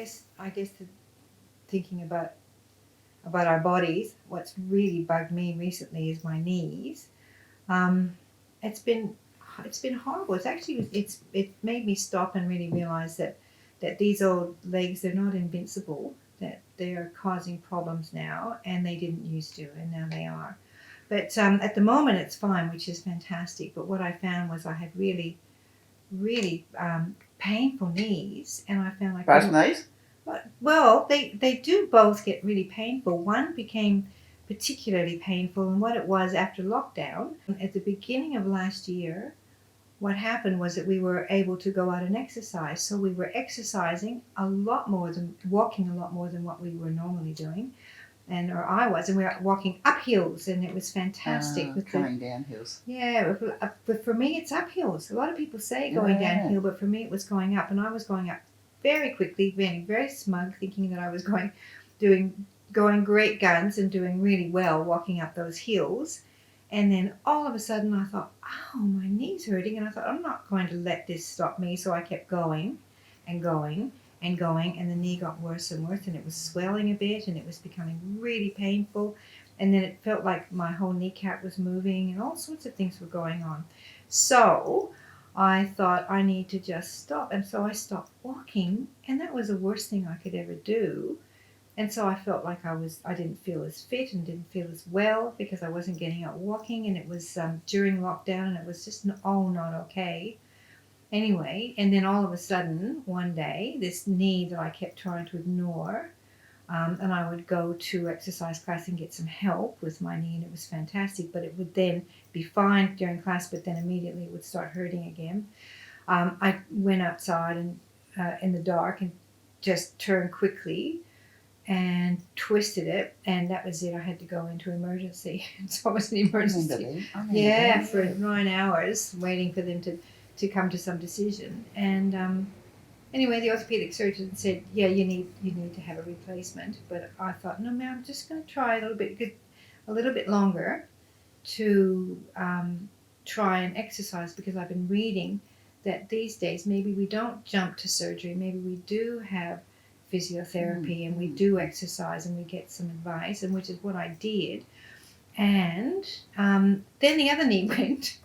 guess thinking about our bodies, what's really bugged me recently is my knees. Um, it's been horrible. It made me stop and really realize that these old legs, they're not invincible. That they are causing problems now, and they didn't used to, and now they are. But at the moment, it's fine, which is fantastic. But what I found was I had really, really painful knees, and I found I Both couldn't. knees? Well, they do both get really painful. One became particularly painful, and what it was after lockdown at the beginning of last year, what happened was that we were able to go out and exercise. So we were exercising a lot more than walking a lot more than what we were normally doing, or I was, and we were walking up hills, and it was fantastic with Coming down hills. yeah. But for me, it's up hills. A lot of people say going downhill, but for me, it was going up, and I was going up very quickly, being very smug, thinking that I was going great guns and doing really well walking up those hills. And then all of a sudden I thought, oh, my knee's hurting. And I thought, I'm not going to let this stop me. So I kept going and going and going. And the knee got worse and worse. And it was swelling a bit and it was becoming really painful. And then it felt like my whole kneecap was moving and all sorts of things were going on. So I thought I need to just stop. And so I stopped walking. And that was the worst thing I could ever do. And so I felt like I didn't feel as fit and didn't feel as well because I wasn't getting out walking, and it was during lockdown, and it was just not okay. Anyway, and then all of a sudden, one day, this knee that I kept trying to ignore, and I would go to exercise class and get some help with my knee, and it was fantastic, but it would then be fine during class, but then immediately it would start hurting again. I went outside and in the dark and just turned quickly and twisted it, and that was it. I had to go into emergency. So it was an emergency. Yeah, for 9 hours waiting for them to come to some decision. And anyway, the orthopedic surgeon said, "Yeah, you need to have a replacement." But I thought, no, man, I'm just going to try a little bit longer to try and exercise, because I've been reading that these days maybe we don't jump to surgery. Maybe we do have physiotherapy and we do exercise and we get some advice, and which is what I did. And then the other knee went,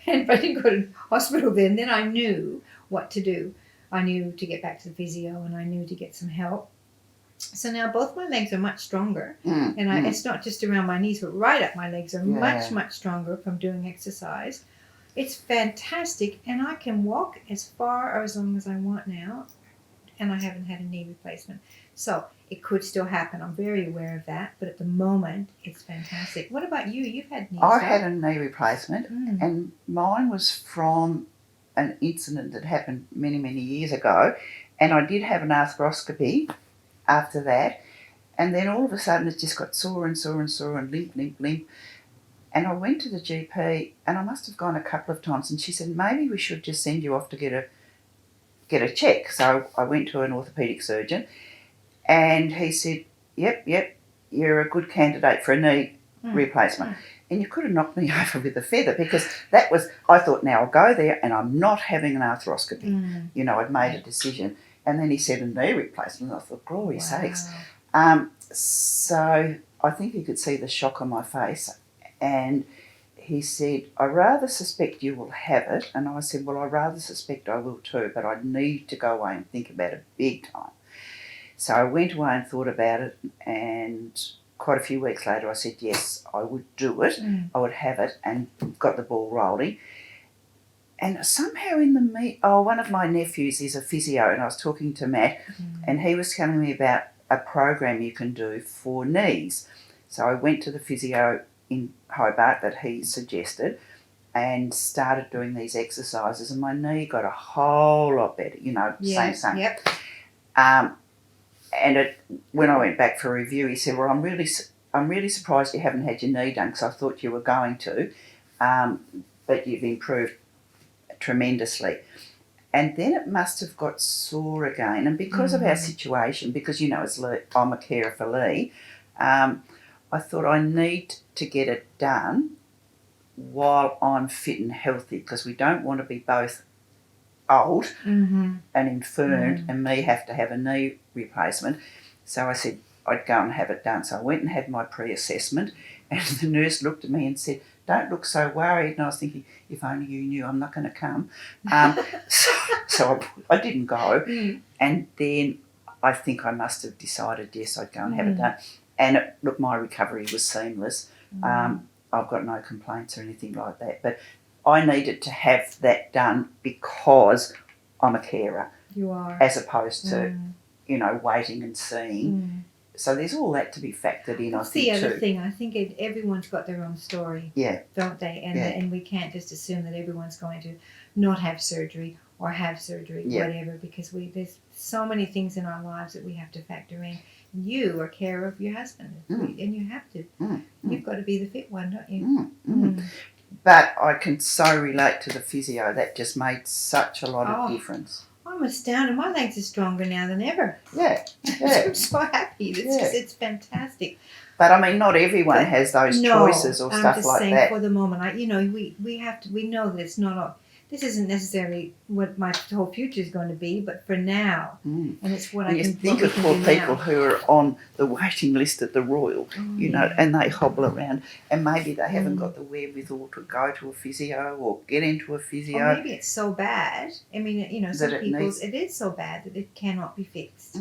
and if I didn't go to hospital then I knew what to do. I knew to get back to the physio, and I knew to get some help. So now both my legs are much stronger, and it's not just around my knees, but right up my legs are much stronger from doing exercise. It's fantastic, and I can walk as far or as long as I want now, and I haven't had a knee replacement. So it could still happen. I'm very aware of that, but at the moment, it's fantastic. What about you? You've had knee I had a knee replacement, and mine was from an incident that happened many, many years ago, and I did have an arthroscopy after that, and then all of a sudden it just got sore and sore and sore and limp. And I went to the GP, and I must have gone a couple of times, and she said, maybe we should just send you off to get a check. So I went to an orthopaedic surgeon, and he said, yep, you're a good candidate for a knee replacement. And you could have knocked me over with a feather, because that was, I thought, now I'll go there and I'm not having an arthroscopy. You know, I'd made a decision. And then he said a knee replacement. I thought, glory sakes. So I think he could see the shock on my face, and he said, I rather suspect you will have it. And I said, well, I rather suspect I will too, but I need to go away and think about it big time. So I went away and thought about it, and quite a few weeks later I said, yes, I would do it. I would have it, and got the ball rolling. And somehow one of my nephews is a physio, and I was talking to Matt, and he was telling me about a program you can do for knees. So I went to the physio in Hobart that he suggested and started doing these exercises, and my knee got a whole lot better, same. Yep. And when I went back for a review, he said, well, I'm really surprised you haven't had your knee done, because I thought you were going to, but you've improved tremendously. And then it must have got sore again, and because of our situation, because as Lee, I'm a carer for Lee, I thought I need to get it done while I'm fit and healthy, because we don't want to be both old Mm-hmm. and infirmed and me have to have a knee replacement. So I said I'd go and have it done. So I went and had my pre-assessment, and the nurse looked at me and said, "Don't look so worried." And I was thinking, if only you knew I'm not going to come. So I didn't go. Mm. And then I think I must have decided, yes, I'd go and have it done. And look, my recovery was seamless. I've got no complaints or anything like that. But I needed to have that done because I'm a carer, You are. as opposed to, waiting and seeing. So there's all that to be factored in, That's I think, the other too. thing. I think everyone's got their own story, don't they? And we can't just assume that everyone's going to not have surgery or have surgery, whatever, because there's so many things in our lives that we have to factor in. You are carer of your husband, and you have to. You've got to be the fit one, don't you? But I can so relate to the physio. That just made such a lot of difference. I'm astounded. My legs are stronger now than ever. Yeah. I'm so happy. It's fantastic. But I mean, not everyone has those choices or stuff like that. I'm just saying, for the moment, we have to. We know that it's not a. This isn't necessarily what my whole future is going to be, but for now, and it's what I can. You think of poor people who are on the waiting list at the Royal, and they hobble around, and maybe they haven't got the wherewithal to go to a physio or get into a physio. Or maybe it's so bad. I mean, some people, it is so bad that it cannot be fixed.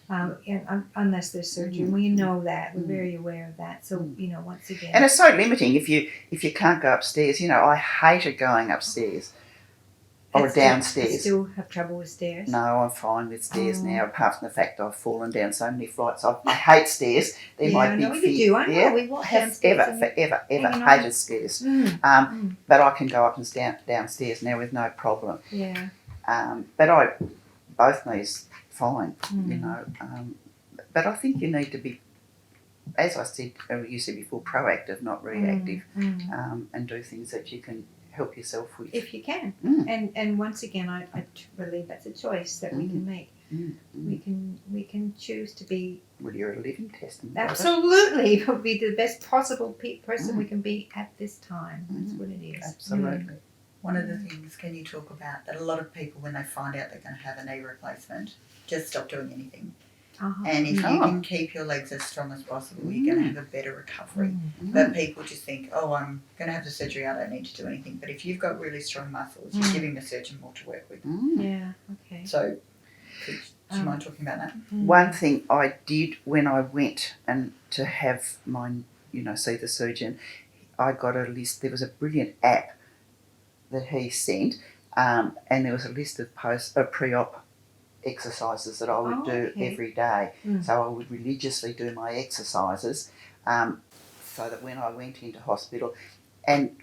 Unless there's surgery, and we know that. We're very aware of that. So once again, and it's so limiting if you can't go upstairs. I hated going upstairs or downstairs. I still have trouble with stairs. No, I'm fine with stairs now. Apart from the fact I've fallen down so many flights, I hate stairs. They're my big fear. You do. I know. We walk downstairs. Forever hated stairs. But I can go up and downstairs now with no problem. Yeah. But both knees fine, but I think you need to be, as I said, you said before, proactive, not reactive, and do things that you can help yourself with. If you can. And once again, I believe that's a choice that we can make. We can choose to be. Well, you're a living testament. Absolutely, we'll be the best possible person we can be at this time. That's what it is. Absolutely. One of the things, can you talk about that a lot of people, when they find out they're going to have a knee replacement, just stop doing anything. And if you can keep your legs as strong as possible, you're going to have a better recovery. But people just think, I'm going to have the surgery, I don't need to do anything. But if you've got really strong muscles, you're giving the surgeon more to work with. Yeah, okay. So, do you mind talking about that? One thing I did when I went and to have my, see the surgeon, I got a list. There was a brilliant app that he sent, and there was a list of pre-op exercises that I would do every day. So I would religiously do my exercises, so that when I went into hospital, and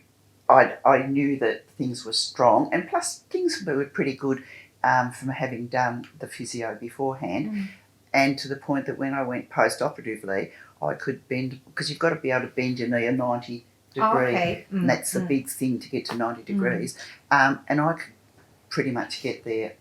I knew that things were strong, and plus things were pretty good from having done the physio beforehand, and to the point that when I went post-operatively, I could bend, because you've got to be able to bend your knee a 90 degree, and that's the big thing to get to 90 degrees, and I could pretty much get there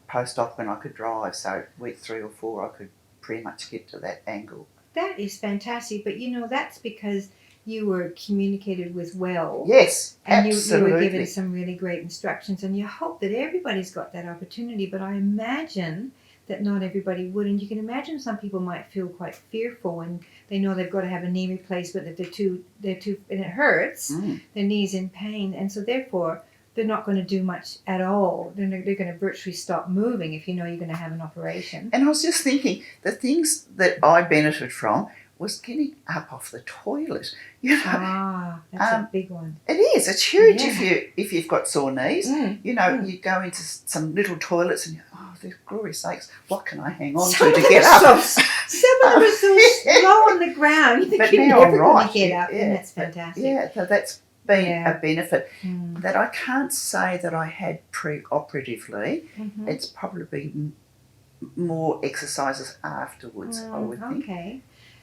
post-op when I could drive, so week 3 or 4 I could pretty much get to that angle. That is fantastic, but that's because you were communicated with well. Yes, and absolutely. you were given some really great instructions, and you hope that everybody's got that opportunity, but I imagine that not everybody would, and you can imagine some people might feel quite fearful when they know they've got to have a knee replacement, that they're too, and it hurts, their knee's in pain, and so therefore they're not going to do much at all. They're going to virtually stop moving if you're going to have an operation. And I was just thinking, the things that I benefited from was getting up off the toilet. That's a big one. It is. It's huge if you've got sore knees. You go into some little toilets and the glorious sakes, what can I hang on to get up? Some of them are so low on the ground. You think you're never going to get up, and that's fantastic. Yeah, so that's been a benefit that I can't say that I had pre-operatively. It's probably been more exercises afterwards, I would think. Okay.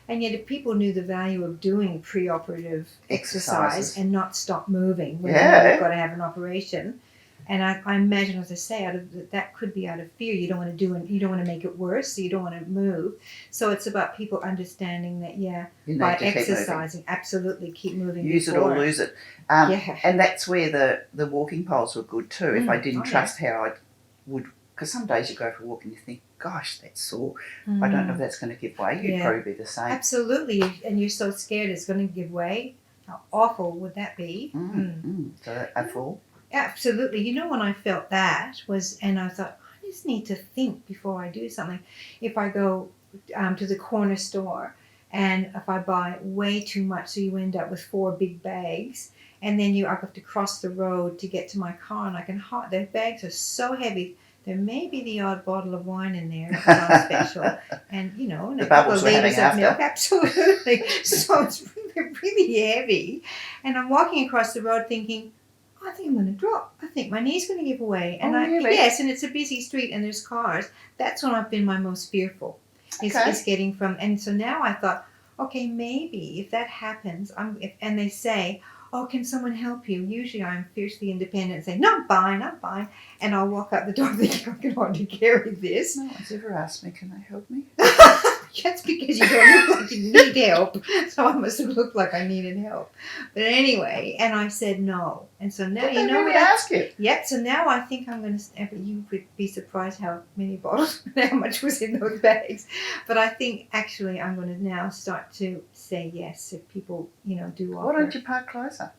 And yet if people knew the value of doing pre-operative exercise and not stop moving when they've got to have an operation, And I imagine, as I say, that could be out of fear. You don't want to do it. You don't want to make it worse. So you don't want to move. So it's about people understanding that, You need by to keep moving. exercising, absolutely keep moving. Use it before. or lose it. Yeah. And that's where the walking poles were good too. If I didn't Oh, trust how I would, because some days you go for a walk and you think, gosh, that's sore. I don't know if that's going to give way. You'd Yeah. probably be the same. Absolutely, and you're so scared it's going to give way. How awful would that be? So a fall. Absolutely. You know, when I felt that was, and I thought, I just need to think before I do something. If I go to the corner store and if I buy way too much, so you end up with 4 big bags, and then I have to cross the road to get to my car, and the bags are so heavy. There may be the odd bottle of wine in there if it's on special, and and The a couple bubbles of we're liters having of after. milk. Absolutely. So it's really heavy, and I'm walking across the road thinking, I think I'm going to drop. I think my knee's going to give away. And really? Yes, and it's a busy street and there's cars. That's when I've been my most fearful. Is getting from. And so now I thought, okay, maybe if that happens, and they say, oh, can someone help you? Usually I'm fiercely independent and say, no, I'm fine. And I'll walk up the door thinking I can hardly carry this. No one's ever asked me, can they help me? That's because you don't look like you need help. So I must have looked like I needed help. But anyway, and I said no. And so now, Did you they know really what? ask you? Yep, so now I think I'm going to, you would be surprised how many bottles, how much was in those bags. But I think actually I'm going to now start to say yes if people, do offer. Why don't you park closer?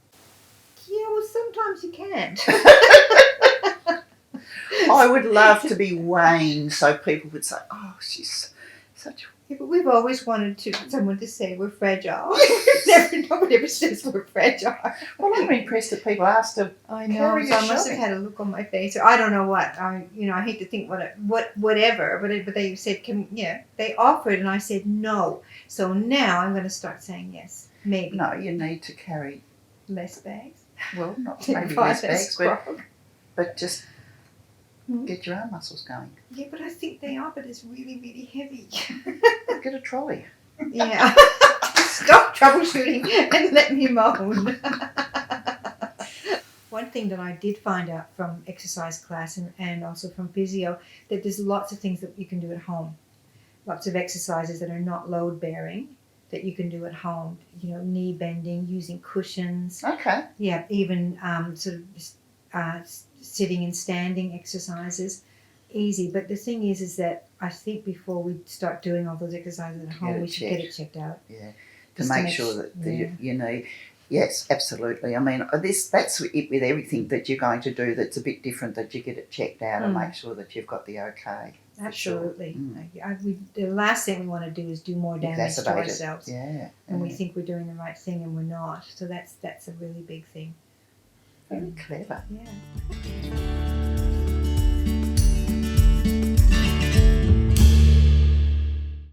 Yeah, well, sometimes you can't. I would love to be Wayne so people would say, oh, she's such. Yeah, but we've always wanted someone to say we're fragile. Nobody ever says we're fragile. Well, I'm impressed that people asked to. I know. Carry So your I must have shopping. had a look on my face, or I don't know what. I hate to think whatever. But they said, they offered, and I said no. So now I'm going to start saying yes. Maybe No, you need to carry. less bags. Well, not Take maybe part less in bags, scrub. but just Hmm. get your arm muscles going. Yeah, but I think they are. But it's really, really heavy. Get a trolley. Yeah. Stop troubleshooting and let me moan. One thing that I did find out from exercise class and also from physio, that there's lots of things that you can do at home. Lots of exercises that are not load bearing that you can do at home. Knee bending, using cushions. Okay. Yeah, even sitting and standing exercises. Easy. But the thing is that I think before we start doing all those exercises at home, it we should get it checked. checked out. Yeah. To Just make sure that you need. Yes, absolutely. I mean, that's it with everything that you're going to do that's a bit different, that you get it checked out and make sure that you've got the okay. Absolutely. Sure. The last thing we want to do is do more damage to Exacerbate it. ourselves. Yeah. And we think we're doing the right thing and we're not. So that's a really big thing. Very clever. Yeah.